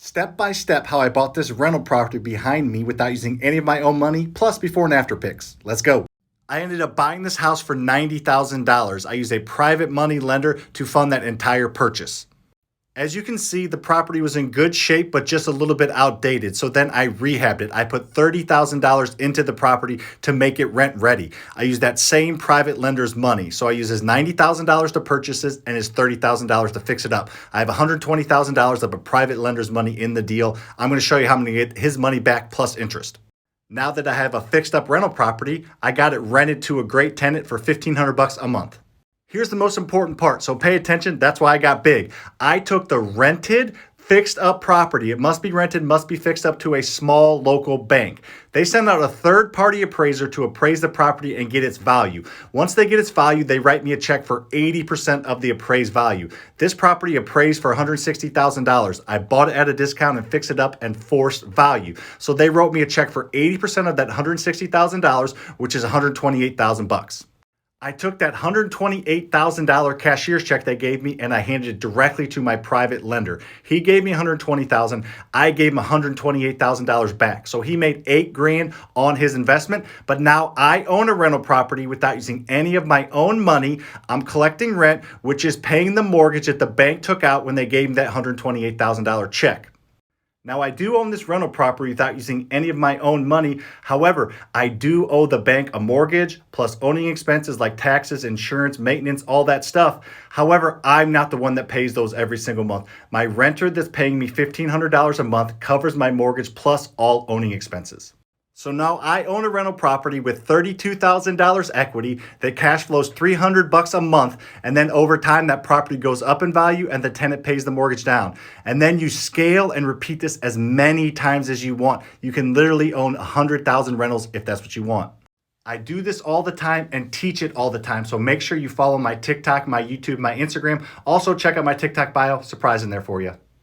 Step by step how I bought this rental property behind me without using any of my own money, plus before and after pics. Let's go. I ended up buying this house for $90,000. I used a private money lender to fund that entire purchase. As you can see, the property was in good shape, but just a little bit outdated. So then I rehabbed it. I put $30,000 into the property to make it rent ready. I used that same private lender's money. So I used his $90,000 to purchase it and his $30,000 to fix it up. I have $120,000 of a private lender's money in the deal. I'm going to show you how I'm going to get his money back plus interest. Now that I have a fixed up rental property, I got it rented to a great tenant for $1,500 a month. Here's the most important part, so pay attention. That's why I got big. I took the rented, fixed up property. It must be rented, must be fixed up to a small local bank. They send out a third-party appraiser to appraise the property and get its value. Once they get its value, they write me a check for 80% of the appraised value. This property appraised for $160,000. I bought it at a discount and fixed it up and forced value. So they wrote me a check for 80% of that $160,000, which is $128,000. I took that $128,000 cashier's check they gave me and I handed it directly to my private lender. He gave me $120,000. I gave him $128,000 back. So he made $8,000 on his investment, but now I own a rental property without using any of my own money. I'm collecting rent, which is paying the mortgage that the bank took out when they gave me that $128,000 check. Now, I do own this rental property without using any of my own money. However, I do owe the bank a mortgage plus owning expenses like taxes, insurance, maintenance, all that stuff. However, I'm not the one that pays those every single month. My renter that's paying me $1,500 a month covers my mortgage plus all owning expenses. So now I own a rental property with $32,000 equity that cash flows $300 a month. And then over time, that property goes up in value and the tenant pays the mortgage down. And then you scale and repeat this as many times as you want. You can literally own 100,000 rentals if that's what you want. I do this all the time and teach it all the time. So make sure you follow my TikTok, my YouTube, my Instagram. Also check out my TikTok bio. Surprise in there for you.